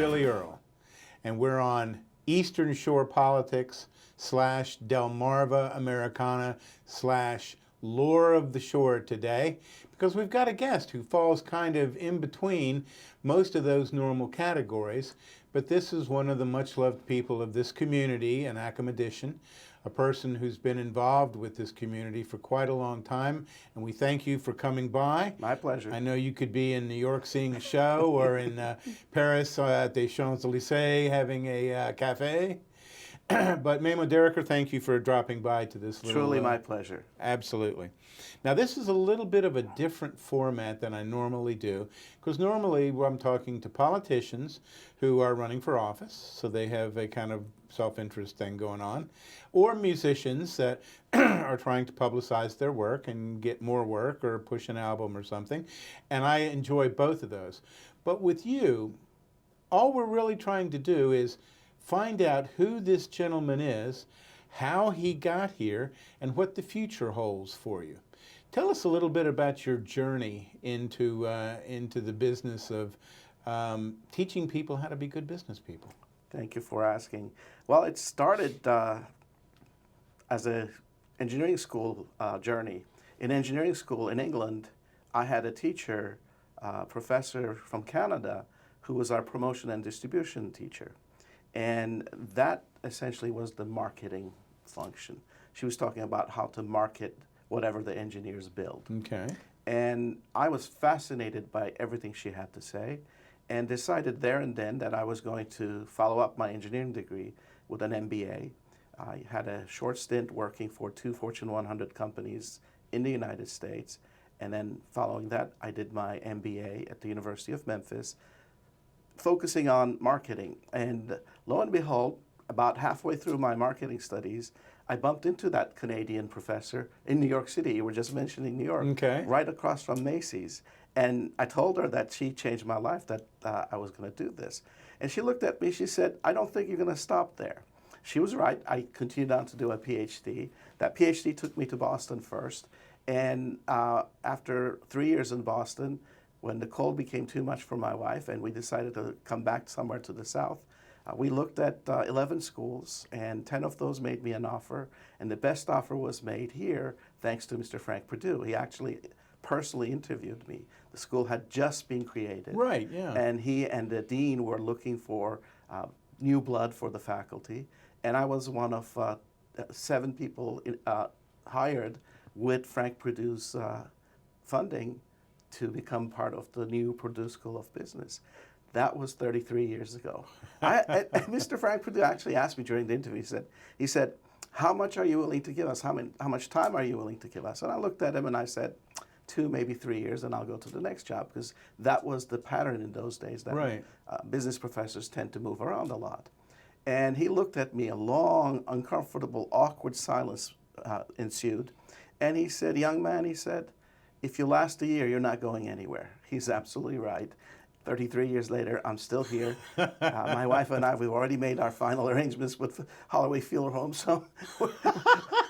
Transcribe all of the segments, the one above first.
Billy Earl, and we're on Eastern Shore Politics / Delmarva Americana / Lore of the Shore today, because we've got a guest who falls kind of in between most of those normal categories, but this is one of the much-loved people of this community, an academician, a person who's been involved with this community for quite a long time, and we thank you for coming by. My pleasure. I know you could be in New York seeing a show or in Paris at the Champs-Élysées having a cafe. But MEMO DIRIKER, thank you for dropping by to this little... Truly my pleasure. Absolutely. Now, this is a little bit of a different format than I normally do, because normally I'm talking to politicians who are running for office, so they have a kind of self-interest thing going on, or musicians that are trying to publicize their work and get more work or push an album or something, and I enjoy both of those. But with you, all we're really trying to do is find out who this gentleman is, how he got here, and what the future holds for you. Tell us a little bit about your journey into the business of teaching people how to be good business people. Thank you for asking. Well, it started as an engineering school journey. In engineering school in England, I had a teacher, professor from Canada, who was our promotion and distribution teacher. And that essentially was the marketing function. She was talking about how to market whatever the engineers build. Okay. And I was fascinated by everything she had to say and decided there and then that I was going to follow up my engineering degree with an MBA. I had a short stint working for 2 Fortune 100 companies in the United States. And then following that, I did my MBA at the University of Memphis, focusing on marketing. And lo and behold, about halfway through my marketing studies, I bumped into that Canadian professor in New York City. You were just mentioning New York, okay, right across from Macy's. And I told her that she changed my life, that I was going to do this. And she looked at me, she said, "I don't think you're going to stop there." She was right. I continued on to do a PhD. That PhD took me to Boston first. And after 3 years in Boston, when the cold became too much for my wife and we decided to come back somewhere to the south, we looked at 11 schools, and 10 of those made me an offer. And the best offer was made here thanks to Mr. Frank Perdue. He actually personally interviewed me. The school had just been created. Right, yeah. And he and the dean were looking for new blood for the faculty. And I was one of 7 people hired with Frank Perdue's funding to become part of the new Purdue School of Business. That was 33 years ago. Mr. Frank Perdue actually asked me during the interview, he said, "How much are you willing to give us? How much time are you willing to give us?" And I looked at him and I said, 2, maybe 3 years, and I'll go to the next job, because that was the pattern in those days, that right, business professors tend to move around a lot. And he looked at me, a long, uncomfortable, awkward silence ensued. And he said, "Young man," he said, "if you last a year, you're not going anywhere." He's absolutely right. 33 years later, I'm still here. My wife and I, we've already made our final arrangements with Holloway Field Home. So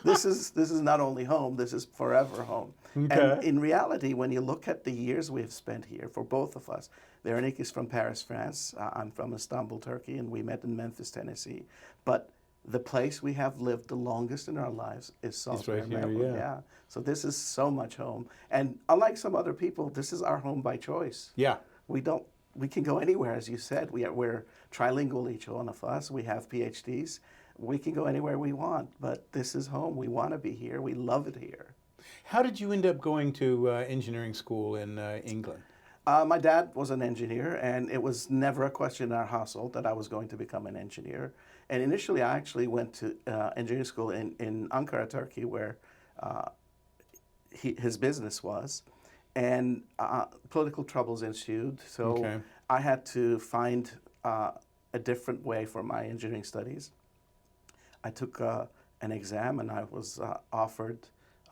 this is not only home, this is forever home. Okay. And in reality, when you look at the years we've spent here, for both of us, Veronique is from Paris, France. I'm from Istanbul, Turkey, and we met in Memphis, Tennessee. But the place we have lived the longest in our lives is Salisbury, right here, Maryland. yeah. So this is so much home. And unlike some other people, this is our home by choice. Yeah. We can go anywhere, as you said. We're trilingual, each one of us. We have PhDs. We can go anywhere we want, but this is home. We want to be here. We love it here. How did you end up going to engineering school in England? My dad was an engineer, and it was never a question in our household that I was going to become an engineer. And initially, I actually went to engineering school in Ankara, Turkey, where his business was. And political troubles ensued, so okay, I had to find a different way for my engineering studies. I took an exam, and I was offered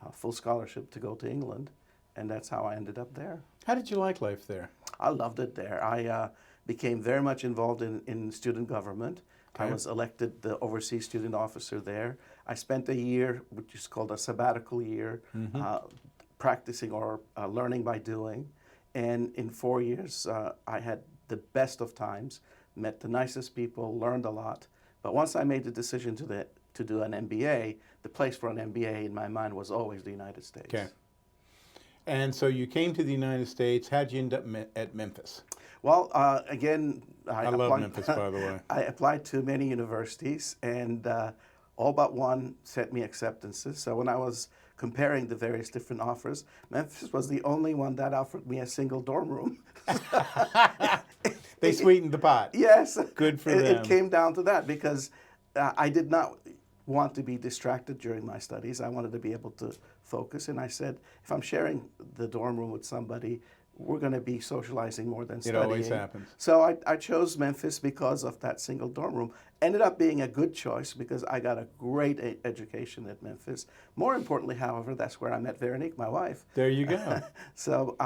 a full scholarship to go to England, and that's how I ended up there. How did you like life there? I loved it there. I became very much involved in student government. Okay. I was elected the overseas student officer there. I spent a year, which is called a sabbatical year, practicing or learning by doing. And in 4 years, I had the best of times, met the nicest people, learned a lot. But once I made the decision to do an MBA, the place for an MBA in my mind was always the United States. Okay. And so you came to the United States. How'd you end up at Memphis? Well, again, I love Memphis, by the way. I applied to many universities, and all but one sent me acceptances. So when I was comparing the various different offers, Memphis was the only one that offered me a single dorm room. They sweetened the pot. Yes. Good for them. them. It came down to that because I did not want to be distracted during my studies. I wanted to be able to focus. And I said, if I'm sharing the dorm room with somebody, we're going to be socializing more than studying. It always happens. So I chose Memphis because of that single dorm room. Ended up being a good choice because I got a great education at Memphis. More importantly, however, that's where I met Veronique, my wife. There you go. So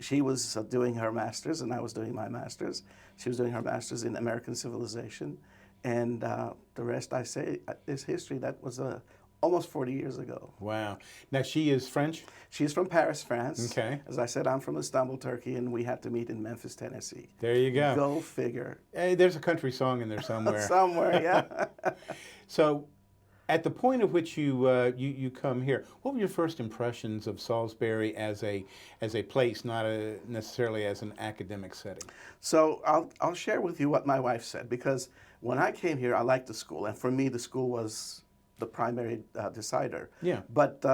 she was doing her master's and I was doing my master's. She was doing her master's in American civilization. And the rest, I say, is history. That was almost 40 years ago. Wow. Now, she is French? She's from Paris, France. Okay. As I said, I'm from Istanbul, Turkey, and we had to meet in Memphis, Tennessee. There you go. Go figure. Hey, there's a country song in there somewhere. Somewhere, yeah. So, at the point at which you come here, what were your first impressions of Salisbury as a place, not necessarily as an academic setting? So I'll share with you what my wife said, because when I came here, I liked the school, and for me, the school was the primary decider. Yeah. But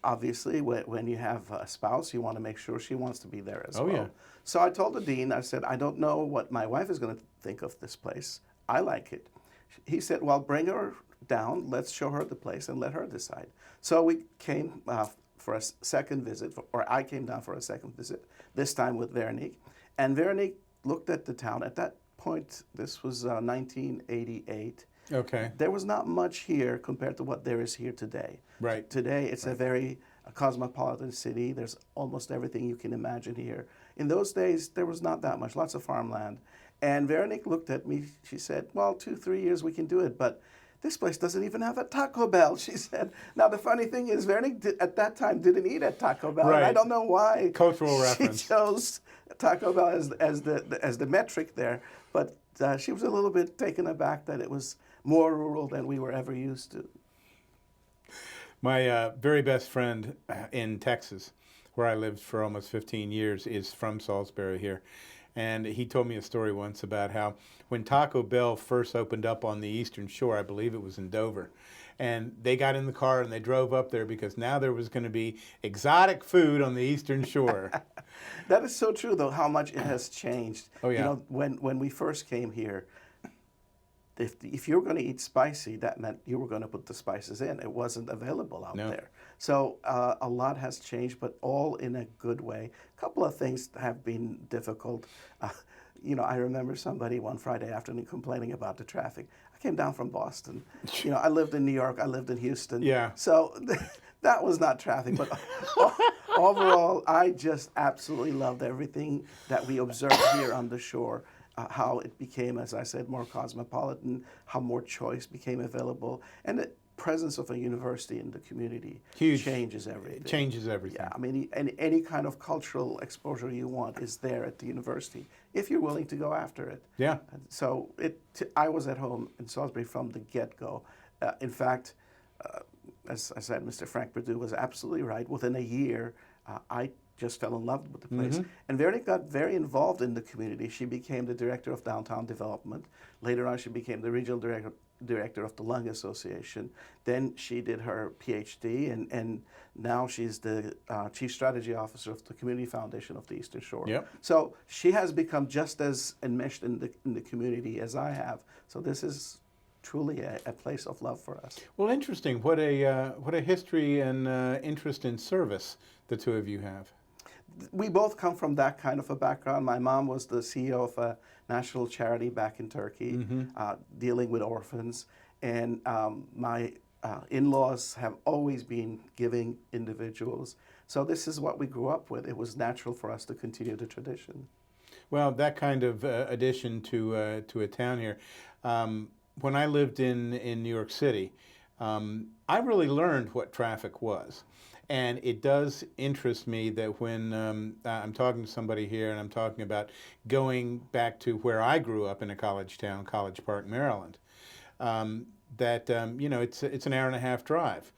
obviously, when you have a spouse, you want to make sure she wants to be there as well. Yeah. So I told the dean, I said, I don't know what my wife is going to think of this place. I like it. He said, well, bring her down, let's show her the place and let her decide. So we came for a second visit, or I came down for a second visit, this time with Veronique. And Veronique looked at the town. At that point, this was 1988. Okay. There was not much here compared to what there is here today. Right. Today, it's a very cosmopolitan city. There's almost everything you can imagine here. In those days, there was not that much, lots of farmland. And Veronique looked at me. She said, well, 2-3 years we can do it, but this place doesn't even have a Taco Bell, she said. Now, the funny thing is, Veronique at that time didn't eat at Taco Bell. Right. And I don't know why. Cultural reference. She chose Taco Bell as the metric there. But she was a little bit taken aback that it was more rural than we were ever used to. My very best friend in Texas, where I lived for almost 15 years, is from Salisbury here. And he told me a story once about how when Taco Bell first opened up on the Eastern Shore, I believe it was in Dover, and they got in the car and they drove up there because now there was going to be exotic food on the Eastern Shore. That is so true, though, how much it has changed. Oh, yeah. You know, when we first came here, if you were going to eat spicy, that meant you were going to put the spices in. It wasn't available out there. So a lot has changed, but all in a good way. A couple of things have been difficult. You know, I remember somebody one Friday afternoon complaining about the traffic. I came down from Boston. You know, I lived in New York. I lived in Houston. Yeah. So that was not traffic, but overall, I just absolutely loved everything that we observed here on the shore. How it became, as I said, more cosmopolitan, how more choice became available, and the presence of a university in the community changes everything. Changes everything. Yeah, I mean, any kind of cultural exposure you want is there at the university, if you're willing to go after it. Yeah. So I was at home in Salisbury from the get-go. In fact, as I said, Mr. Frank Perdue was absolutely right. Within a year, I just fell in love with the place. And Veronique got very involved in the community. She became the director of downtown development. Later on, she became the regional director of the Lung Association. Then she did her PhD, and now she's the chief strategy officer of the Community Foundation of the Eastern Shore. Yep. So she has become just as enmeshed in the community as I have. So this is truly a place of love for us. Well, interesting. What a history and interest in service the two of you have. We both come from that kind of a background. My mom was the CEO of a national charity back in Turkey, dealing with orphans. And my in-laws have always been giving individuals. So this is what we grew up with. It was natural for us to continue the tradition. Well, that kind of addition to a town here. When I lived in New York City, I really learned what traffic was. And it does interest me that when I'm talking to somebody here and I'm talking about going back to where I grew up in a college town, College Park, Maryland, that it's an hour and a half drive.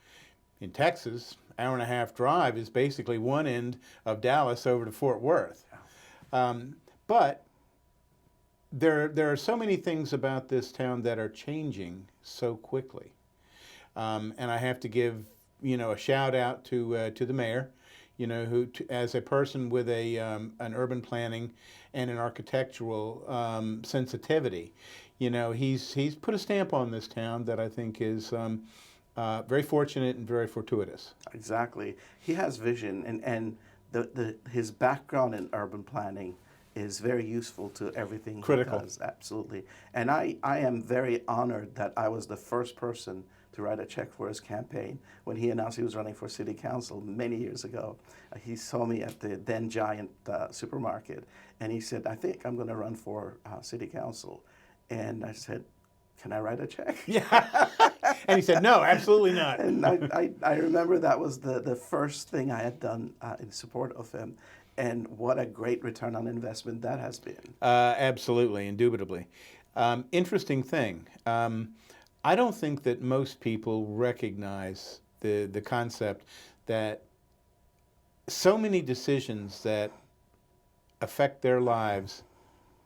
In Texas, hour and a half drive is basically one end of Dallas over to Fort Worth. But there are so many things about this town that are changing so quickly. And I have to give, a shout out to the mayor, who, as a person with an urban planning and an architectural sensitivity, he's put a stamp on this town that I think is very fortunate and very fortuitous. Exactly. He has vision, and his background in urban planning is very useful to everything Critical. he does. Absolutely. And I am very honored that I was the first person to write a check for his campaign when he announced he was running for city council many years ago. He saw me at the then giant supermarket, and he said, "I think I'm going to run for city council." And I said, "Can I write a check?" Yeah. And he said, "No, absolutely not." And I remember that was the first thing I had done in support of him. And what a great return on investment that has been. Absolutely, indubitably. Interesting thing. I don't think that most people recognize the concept that so many decisions that affect their lives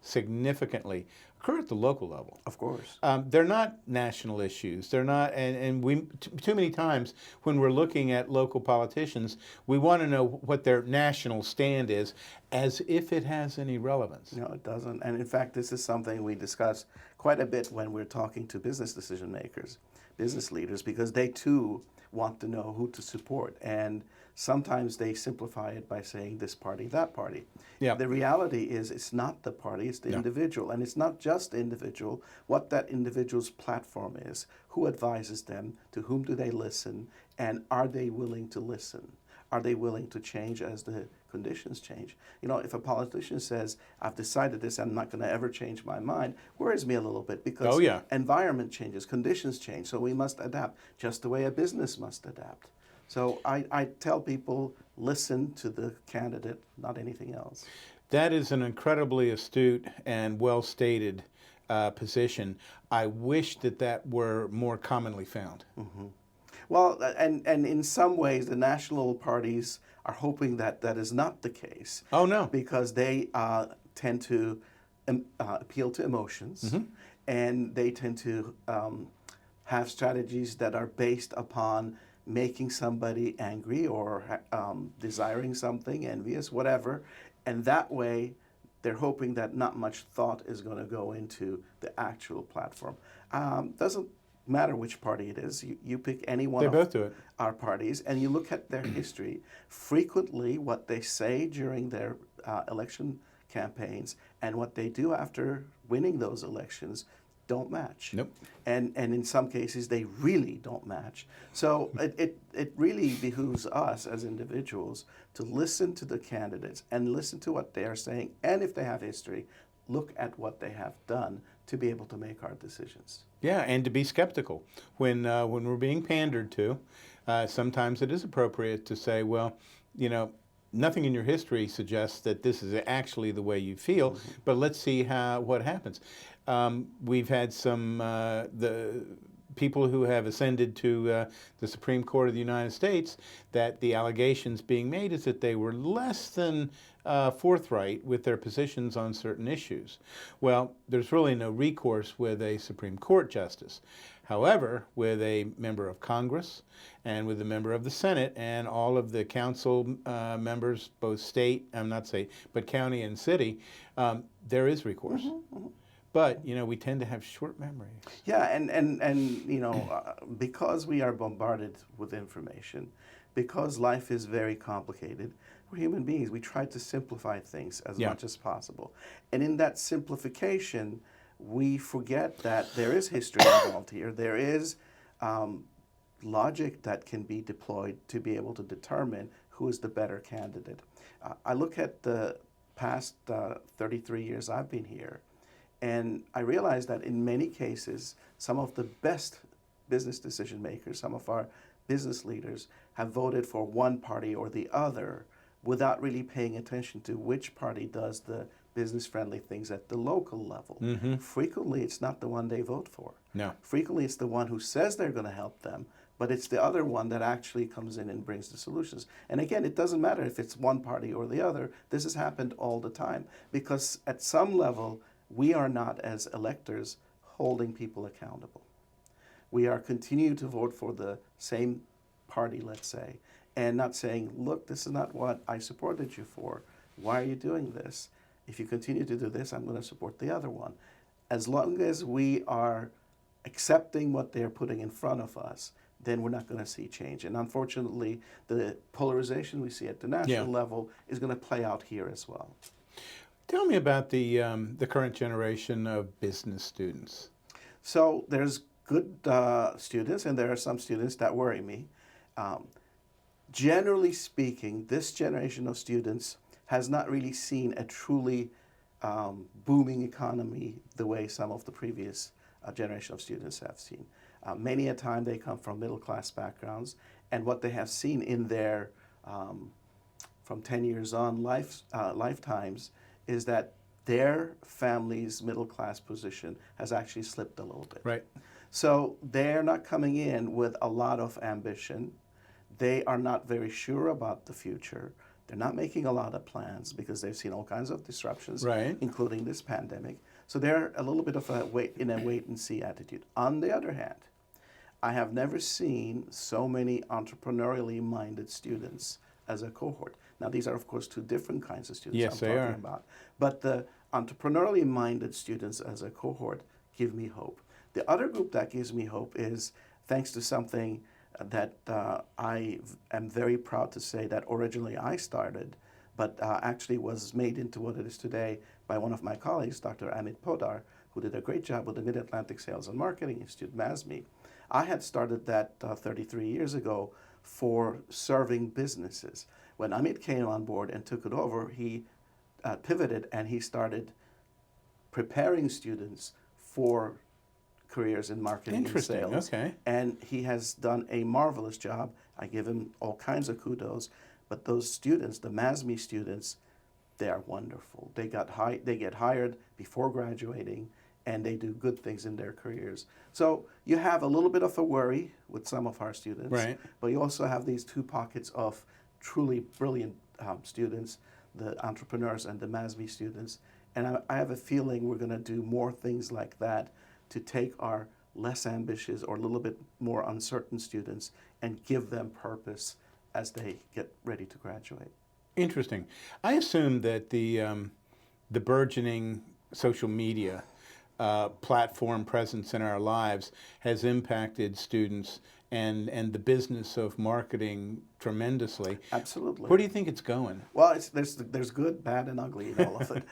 significantly occur at the local level. Of course. They're not national issues. They're not, and we too many times when we're looking at local politicians, we want to know what their national stand is, as if it has any relevance. No, it doesn't. And in fact, this is something we discuss quite a bit when we're talking to business decision makers, business leaders, because they too want to know who to support. And sometimes they simplify it by saying this party, that party. Yeah. The reality is it's not the party, it's the individual. And it's not just the individual, what that individual's platform is, who advises them, to whom do they listen, and are they willing to listen? Are they willing to change as the conditions change? If a politician says, "I've decided this, I'm not going to ever change my mind," worries me a little bit because environment changes, conditions change, so we must adapt, just the way a business must adapt. So I tell people, listen to the candidate, not anything else. That is an incredibly astute and well-stated position. I wish that were more commonly found. Mm-hmm. Well, and in some ways, the national parties are hoping that that is not the case. Oh, no. Because they tend to appeal to emotions, and they tend to have strategies that are based upon making somebody angry or desiring something, envious, whatever. And that way, they're hoping that not much thought is going to go into the actual platform. Doesn't matter which party it is. You pick any one of our parties, and you look at their history. Frequently, what they say during their election campaigns and what they do after winning those elections don't match. Nope. And in some cases, they really don't match. So it really behooves us as individuals to listen to the candidates and listen to what they are saying, and if they have history, look at what they have done to be able to make our decisions. Yeah, and to be skeptical. When we're being pandered to, sometimes it is appropriate to say, well, nothing in your history suggests that this is actually the way you feel, but let's see what happens. We've had some the people who have ascended to the Supreme Court of the United States, that the allegations being made is that they were less than forthright with their positions on certain issues. Well, there's really no recourse with a Supreme Court justice. However, with a member of Congress and with a member of the Senate and all of the council members, both state, not state, but county and city, there is recourse. But, we tend to have short memories. Yeah, and because we are bombarded with information, because life is very complicated, we're human beings. We try to simplify things as much as possible. And in that simplification, we forget that there is history involved here. There is logic that can be deployed to be able to determine who is the better candidate. I look at the past 33 years I've been here, and I realize that in many cases, some of the best business decision makers, some of our business leaders have voted for one party or the other without really paying attention to which party does the business-friendly things at the local level. Frequently, it's not the one they vote for. No. Frequently, it's the one who says they're going to help them, but it's the other one that actually comes in and brings the solutions. And again, it doesn't matter if it's one party or the other. This has happened all the time because at some level, we are not, as electors, holding people accountable. We are continuing to vote for the same party, let's say, and not saying, look, this is not what I supported you for. Why are you doing this? If you continue to do this, I'm going to support the other one. As long as we are accepting what they're putting in front of us, then we're not going to see change. And unfortunately, the polarization we see at the national level is going to play out here as well. Tell me about the current generation of business students. So there's good students, and there are some students that worry me. Generally speaking, this generation of students has not really seen a truly booming economy the way some of the previous generation of students have seen. Many a time they come from middle-class backgrounds, and what they have seen in their from 10 years on lifetimes is that their family's middle-class position has actually slipped a little bit. Right. So they're not coming in with a lot of ambition. They are not very sure about the future. They're not making a lot of plans because they've seen all kinds of disruptions, Right. including this pandemic. So they're a little bit of a wait and see attitude. On the other hand, I have never seen so many entrepreneurially minded students as a cohort. Now, these are, of course, two different kinds of students Yes, I'm they talking are. about. But the entrepreneurially minded students as a cohort give me hope. The other group that gives me hope is thanks to something that I am very proud to say that originally I started, but actually was made into what it is today by one of my colleagues, Dr. Amit Podar, who did a great job with the Mid-Atlantic Sales and Marketing Institute, MASME. I had started that 33 years ago for serving businesses. When Amit came on board and took it over, he pivoted and he started preparing students for careers in marketing and Interesting, sales. okay. And he has done a marvelous job. I give him all kinds of kudos. But those students, the MASME students, they are wonderful. They get hired before graduating, and they do good things in their careers. So you have a little bit of a worry with some of our students, Right. but you also have these two pockets of truly brilliant students, the entrepreneurs and the MASME students. And I have a feeling we're going to do more things like that to take our less ambitious or a little bit more uncertain students and give them purpose as they get ready to graduate. Interesting. I assume that the burgeoning social media platform presence in our lives has impacted students and the business of marketing tremendously. Absolutely. Where do you think it's going? Well, there's good, bad, and ugly in all of it.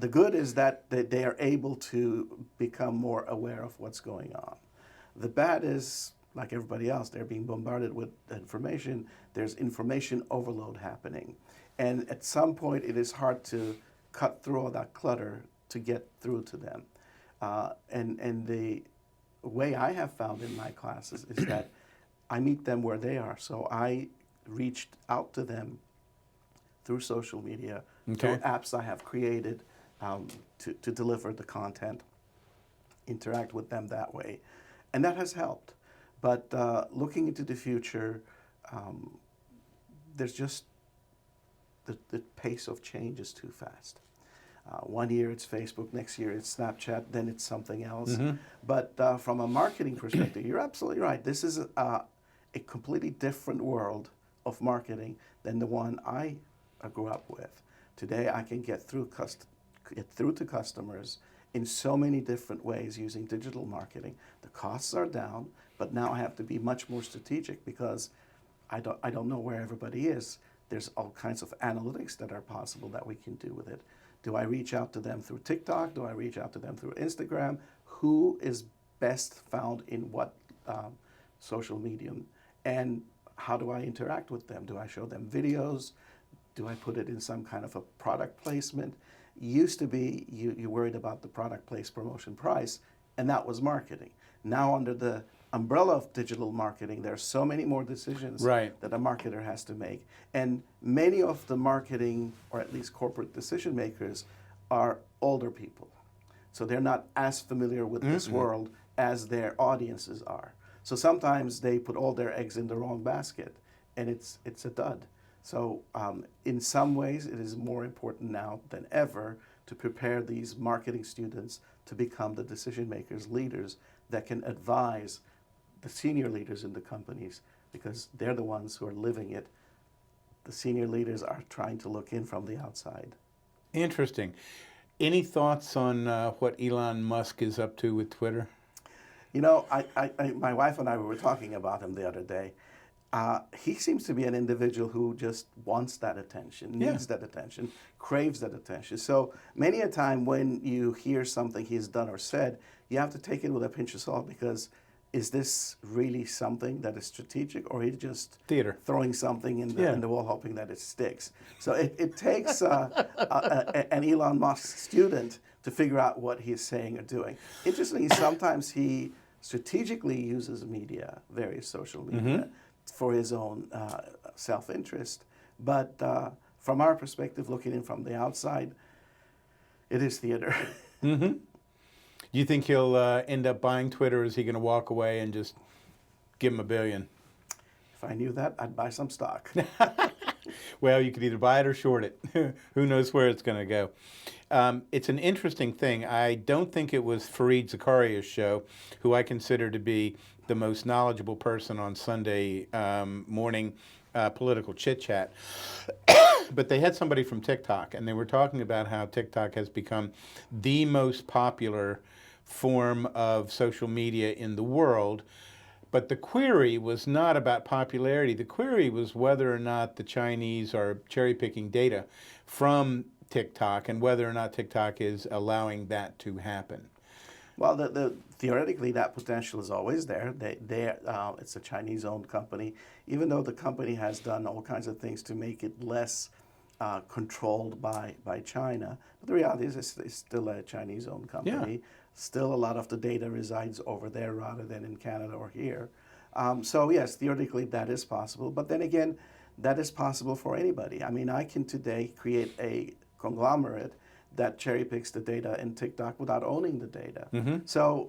The good is that they are able to become more aware of what's going on. The bad is, like everybody else, they're being bombarded with information. There's information overload happening. And at some point, it is hard to cut through all that clutter to get through to them. And the way I have found in my classes is that I meet them where they are. So I reached out to them through social media, through apps I have created to deliver the content, interact with them that way. And that has helped. But looking into the future, there's just the pace of change is too fast. 1 year it's Facebook, next year it's Snapchat, then it's something else. But from a marketing perspective, you're absolutely right. This is a completely different world of marketing than the one I grew up with. Today I can get through to customers in so many different ways using digital marketing. The costs are down, but now I have to be much more strategic because I don't know where everybody is. There's all kinds of analytics that are possible that we can do with it. Do I reach out to them through TikTok? Do I reach out to them through Instagram? Who is best found in what social medium? And how do I interact with them? Do I show them videos? Do I put it in some kind of a product placement? Used to be you worried about the product place, promotion, price, and that was marketing. Now under the umbrella of digital marketing, there are so many more decisions Right. that a marketer has to make. And many of the marketing, or at least corporate decision makers, are older people. So they're not as familiar with this world as their audiences are. So sometimes they put all their eggs in the wrong basket, and it's a dud. So in some ways, it is more important now than ever to prepare these marketing students to become the decision makers, leaders that can advise the senior leaders in the companies, because they're the ones who are living it. The senior leaders are trying to look in from the outside. Interesting. Any thoughts on what Elon Musk is up to with Twitter? You know, my wife and I were talking about him the other day. He seems to be an individual who just wants that attention, needs that attention, craves that attention. So many a time when you hear something he's done or said, you have to take it with a pinch of salt, because is this really something that is strategic, or he's just Theater. throwing something in the wall hoping that it sticks? So it takes an Elon Musk student to figure out what he's saying or doing. Interestingly, sometimes he strategically uses media, various social media, for his own self-interest. But from our perspective, looking in from the outside, it is theater. Do you think he'll end up buying Twitter, or is he going to walk away and just give him $1 billion? If I knew that, I'd buy some stock. Well, you could either buy it or short it. Who knows where it's going to go? It's an interesting thing. I don't think it was Fareed Zakaria's show, who I consider to be the most knowledgeable person on Sunday morning political chit-chat. But they had somebody from TikTok, and they were talking about how TikTok has become the most popular form of social media in the world. But the query was not about popularity. The query was whether or not the Chinese are cherry-picking data from TikTok, and whether or not TikTok is allowing that to happen. Well, theoretically, that potential is always there. It's a Chinese-owned company, even though the company has done all kinds of things to make it less controlled by China. But the reality is it's still a Chinese-owned company. Yeah. Still, a lot of the data resides over there rather than in Canada or here. So yes, theoretically, that is possible. But then again, that is possible for anybody. I mean, I can today create a conglomerate that cherry picks the data in TikTok without owning the data. So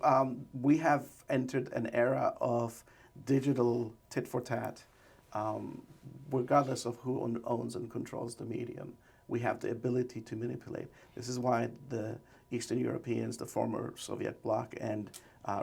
we have entered an era of digital tit for tat. Regardless of who owns and controls the medium, we have the ability to manipulate. This is why the Eastern Europeans, the former Soviet bloc, and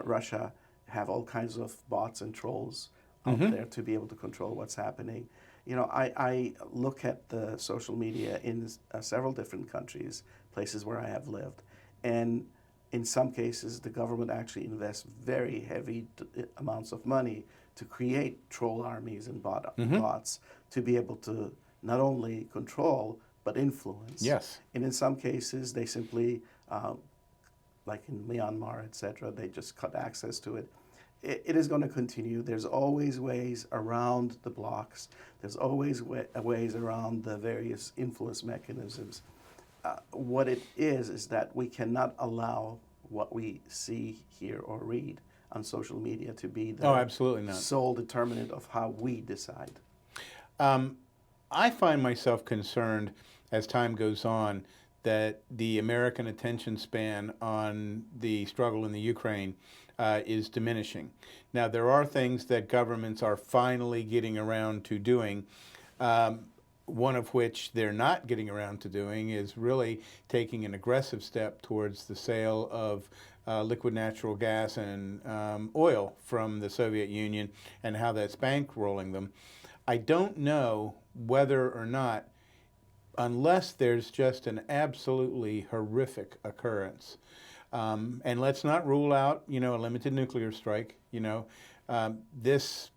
Russia have all kinds of bots and trolls out there to be able to control what's happening. You know, I look at the social media in several different countries, places where I have lived, and in some cases, the government actually invests very heavy amounts of money to create troll armies and bots to be able to not only control, but influence. Yes. And in some cases, they simply, like in Myanmar, etc., they just cut access to it. It is going to continue. There's always ways around the blocks. There's always ways around the various influence mechanisms. What it is that we cannot allow what we see, hear, or read on social media to be the absolutely not. sole determinant of how we decide. I find myself concerned as time goes on that the American attention span on the struggle in the Ukraine is diminishing. Now, there are things that governments are finally getting around to doing. One of which they're not getting around to doing is really taking an aggressive step towards the sale of liquid natural gas and oil from the Soviet Union, and how that's bankrolling them. I don't know whether or not, unless there's just an absolutely horrific occurrence, and let's not rule out, a limited nuclear strike. This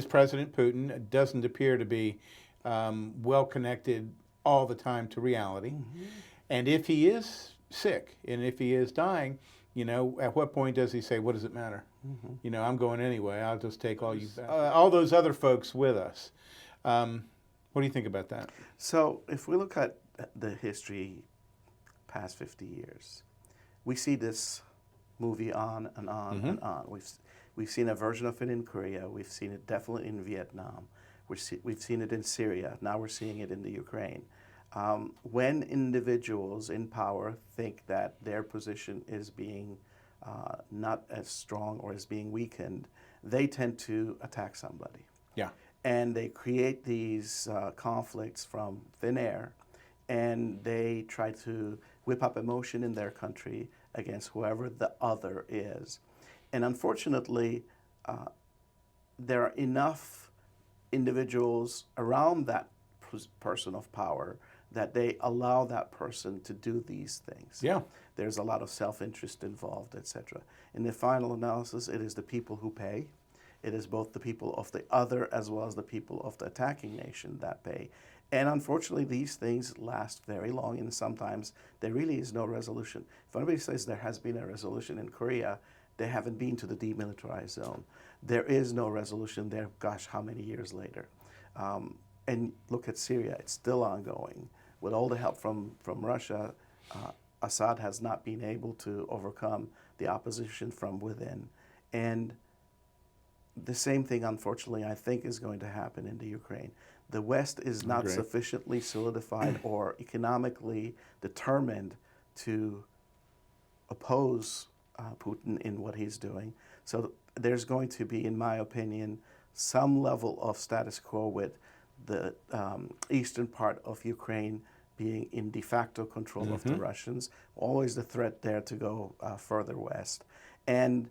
President Putin doesn't appear to be well connected all the time to reality. And if he is sick and if he is dying, at what point does he say, what does it matter? I'm going anyway. I'll just take all those other folks with us. What do you think about that? So if we look at the history past 50 years, we see this movie on and on and on. We've seen a version of it in Korea. We've seen it definitely in Vietnam. We've seen it in Syria. Now we're seeing it in the Ukraine. When individuals in power think that their position is being not as strong or is being weakened, they tend to attack somebody. Yeah. And they create these conflicts from thin air, and they try to whip up emotion in their country against whoever the other is. And unfortunately, there are enough individuals around that person of power that they allow that person to do these things. Yeah. There's a lot of self-interest involved, etc. In the final analysis, it is the people who pay. It is both the people of the other as well as the people of the attacking nation that pay. And unfortunately, these things last very long, and sometimes there really is no resolution. If anybody says there has been a resolution in Korea, they haven't been to the demilitarized zone. There is no resolution there, gosh, how many years later? And look at Syria, it's still ongoing. With all the help from Russia, Assad has not been able to overcome the opposition from within. And the same thing, unfortunately, I think is going to happen in the Ukraine. The West is not sufficiently solidified or economically determined to oppose Putin in what he's doing. So there's going to be, in my opinion, some level of status quo with the eastern part of Ukraine being in de facto control of the Russians. Always the threat there to go further west. And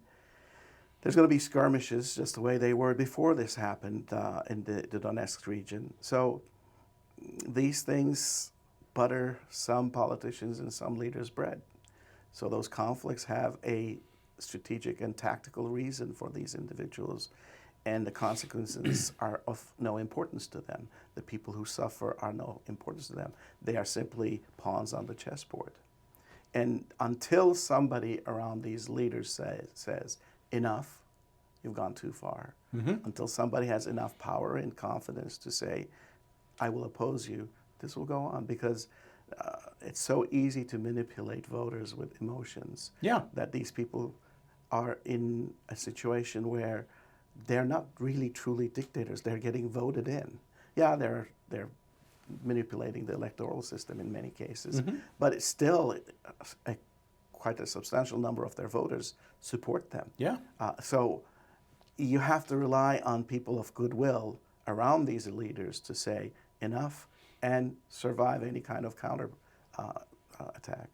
there's going to be skirmishes just the way they were before this happened in the Donetsk region. So these things butter some politicians and some leaders' bread. So those conflicts have a strategic and tactical reason for these individuals, and the consequences are of no importance to them. The people who suffer are no importance to them. They are simply pawns on the chessboard. And until somebody around these leaders says, enough, you've gone too far, until somebody has enough power and confidence to say, I will oppose you, this will go on, because it's so easy to manipulate voters with emotions. Yeah. That these people are in a situation where they're not really truly dictators. They're getting voted in. Yeah, they're manipulating the electoral system in many cases, but it's still quite a substantial number of their voters support them. Yeah. So you have to rely on people of goodwill around these leaders to say enough and survive any kind of counter attack.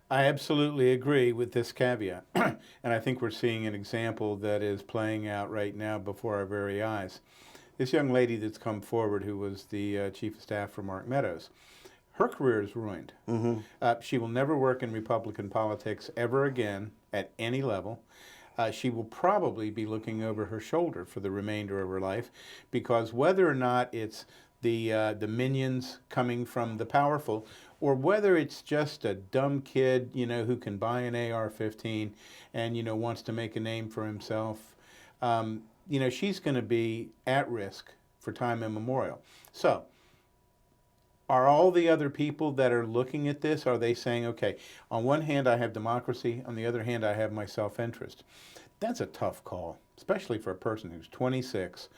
I absolutely agree with this caveat. And I think we're seeing an example that is playing out right now before our very eyes. This young lady that's come forward, who was the chief of staff for Mark Meadows, her career is ruined. She will never work in Republican politics ever again at any level. She will probably be looking over her shoulder for the remainder of her life, because whether or not it's the minions coming from the powerful, or whether it's just a dumb kid, who can buy an AR-15 and, wants to make a name for himself, she's going to be at risk for time immemorial. So, are all the other people that are looking at this, are they saying, okay, on one hand I have democracy, on the other hand I have my self-interest? That's a tough call, especially for a person who's 26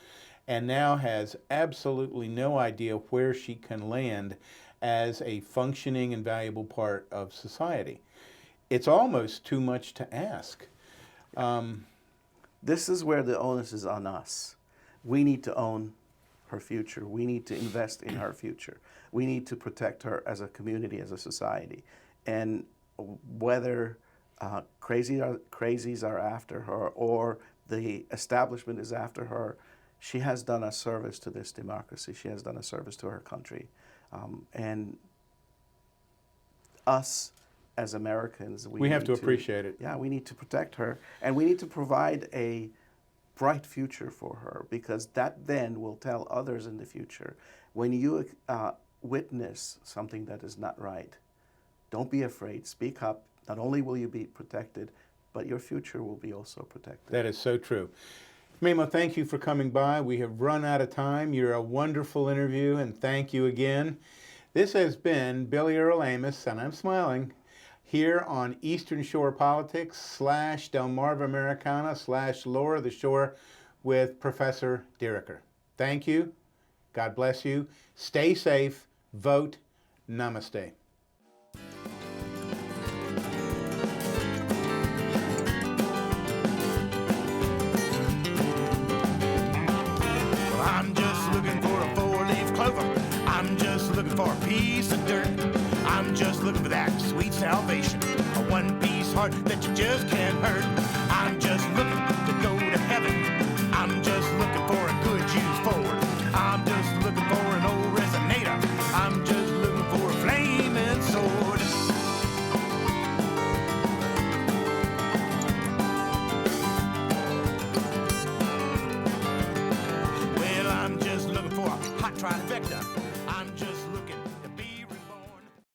and now has absolutely no idea where she can land as a functioning and valuable part of society. It's almost too much to ask. This is where the onus is on us. We need to own her future. We need to invest in her future. We need to protect her as a community, as a society. And whether crazies are after her or the establishment is after her, she has done a service to this democracy. She has done a service to her country. And us as Americans, we have to appreciate it. Yeah, we need to protect her, and we need to provide a bright future for her, because that then will tell others in the future, when you witness something that is not right, don't be afraid, speak up. Not only will you be protected, but your future will be also protected. That is so true. MEMO, thank you for coming by. We have run out of time. You're a wonderful interview, and thank you again. This has been Billy Earl Amos, and I'm smiling, here on Eastern Shore Politics / Delmarva Americana / Lower of the Shore with Professor Diriker. Thank you. God bless you. Stay safe. Vote. Namaste. I'm just looking for a four-leaf clover. I'm just looking for a piece of dirt. I'm just looking for that sweet salvation, a one-piece heart that you just can't hurt.